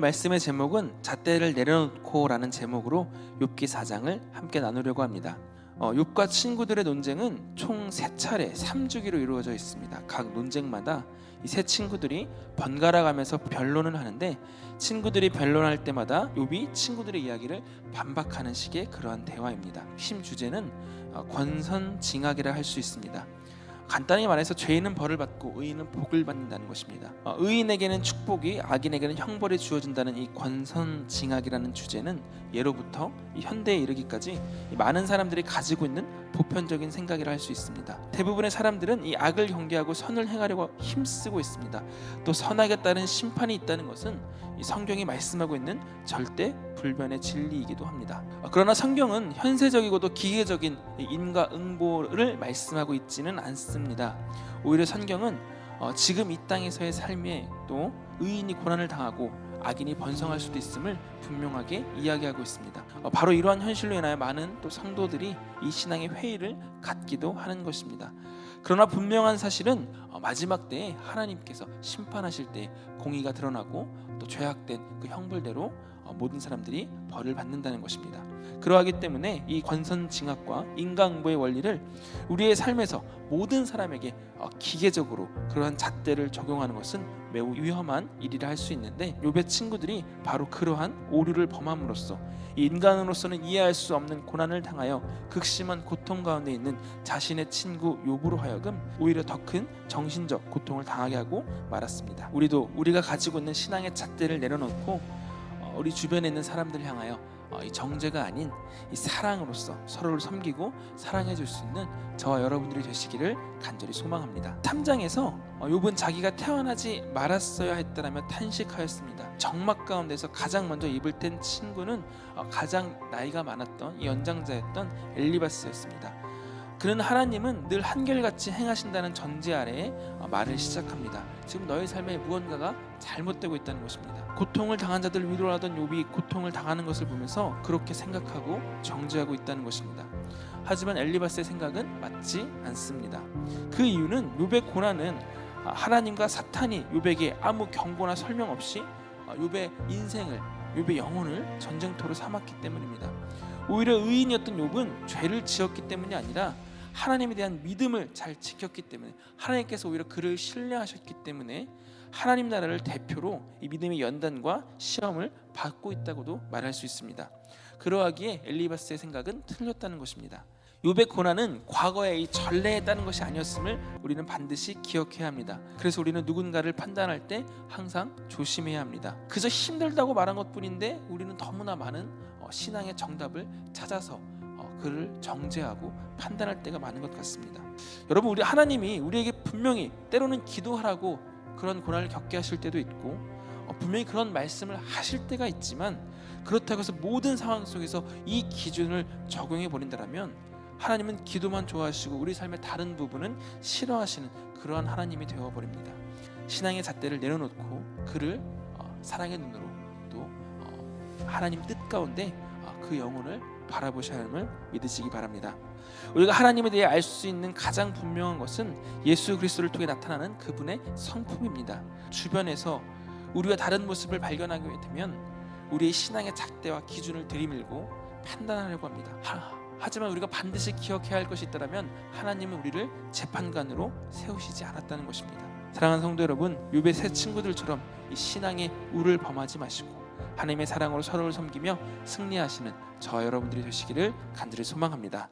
말씀의 제목은 잣대를 내려놓고라는 제목으로 욥기 4장을 함께 나누려고 합니다. 욥과 친구들의 논쟁은 총 3차례 3주기로 이루어져 있습니다. 각 논쟁마다 이 세 친구들이 번갈아 가면서 변론을 하는데, 친구들이 변론할 때마다 욥이 친구들의 이야기를 반박하는 식의 그러한 대화입니다. 핵심 주제는 권선징악이라 할 수 있습니다. 간단히 말해서 죄인은 벌을 받고 의인은 복을 받는다는 것입니다. 의인에게는 축복이, 악인에게는 형벌이 주어진다는 이 권선징악이라는 주제는 예로부터 이 현대에 이르기까지 많은 사람들이 가지고 있는 보편적인 생각이라 할 수 있습니다. 대부분의 사람들은 이 악을 경계하고 선을 행하려고 힘쓰고 있습니다. 또 선악에 따른 심판이 있다는 것은 이 성경이 말씀하고 있는 절대 불변의 진리이기도 합니다. 그러나 성경은 현세적이고도 기계적인 인과응보를 말씀하고 있지는 않습니다. 오히려 성경은 지금 이 땅에서의 삶에 또 의인이 고난을 당하고 악인이 번성할 수도 있음을 분명하게 이야기하고 있습니다. 바로 이러한 현실로 인하여 많은 또 성도들이 이 신앙의 회의를 갖기도 하는 것입니다. 그러나 분명한 사실은 마지막 때에 하나님께서 심판하실 때 공의가 드러나고 또 죄악된 그 형벌대로 모든 사람들이 벌을 받는다는 것입니다. 그러하기 때문에 이 권선징악과 인과응보의 원리를 우리의 삶에서 모든 사람에게 기계적으로 그러한 잣대를 적용하는 것은 매우 위험한 일이라 할 수 있는데, 욥의 친구들이 바로 그러한 오류를 범함으로써 이 인간으로서는 이해할 수 없는 고난을 당하여 극심한 고통 가운데 있는 자신의 친구 욥으로 하여금 오히려 더 큰 정신적 고통을 당하게 하고 말았습니다. 우리도 우리가 가지고 있는 신앙의 잣대를 내려놓고 우리 주변에 있는 사람들 향하여 이 정죄가 아닌 이 사랑으로서 서로를 섬기고 사랑해 줄 수 있는 저와 여러분들이 되시기를 간절히 소망합니다. 3장에서 욥은 자기가 태어나지 말았어야 했다라며 탄식하였습니다. 적막 가운데서 가장 먼저 입을 뗀 친구는 가장 나이가 많았던 연장자였던 엘리바스였습니다. 그는 하나님은 늘 한결같이 행하신다는 전제 아래에 말을 시작합니다. 지금 너의 삶에 무언가가 잘못되고 있다는 것입니다. 고통을 당한 자들 위로하던 욥이 고통을 당하는 것을 보면서 그렇게 생각하고 정죄하고 있다는 것입니다. 하지만 엘리바스의 생각은 맞지 않습니다. 그 이유는 욥의 고난은 하나님과 사탄이 욥에게 아무 경고나 설명 없이 욥의 인생을, 욥의 영혼을 전쟁터로 삼았기 때문입니다. 오히려 의인이었던 욥은 죄를 지었기 때문이 아니라 하나님에 대한 믿음을 잘 지켰기 때문에, 하나님께서 오히려 그를 신뢰하셨기 때문에 하나님 나라를 대표로 이 믿음의 연단과 시험을 받고 있다고도 말할 수 있습니다. 그러하기에 엘리바스의 생각은 틀렸다는 것입니다. 욥의 고난은 과거의 이 전례에 따른 것이 아니었음을 우리는 반드시 기억해야 합니다. 그래서 우리는 누군가를 판단할 때 항상 조심해야 합니다. 그저 힘들다고 말한 것뿐인데 우리는 너무나 많은 신앙의 정답을 찾아서 그를 정죄하고 판단할 때가 많은 것 같습니다. 여러분, 우리 하나님이 우리에게 분명히 때로는 기도하라고 그런 고난을 겪게 하실 때도 있고 분명히 그런 말씀을 하실 때가 있지만, 그렇다고 해서 모든 상황 속에서 이 기준을 적용해 버린다면 하나님은 기도만 좋아하시고 우리 삶의 다른 부분은 싫어하시는 그러한 하나님이 되어버립니다. 신앙의 잣대를 내려놓고 그를 사랑의 눈으로 또 하나님 뜻 가운데 그 영혼을 바라보셔야 함을 믿으시기 바랍니다. 우리가 하나님에 대해 알 수 있는 가장 분명한 것은 예수 그리스도를 통해 나타나는 그분의 성품입니다. 주변에서 우리와 다른 모습을 발견하게 되면 우리의 신앙의 잣대와 기준을 들이밀고 판단하려고 합니다. 하지만 우리가 반드시 기억해야 할 것이 있다면 하나님은 우리를 재판관으로 세우시지 않았다는 것입니다. 사랑하는 성도 여러분, 욥의 세 친구들처럼 이 신앙의 우를 범하지 마시고 하나님의 사랑으로 서로를 섬기며 승리하시는 저와 여러분들이 되시기를 간절히 소망합니다.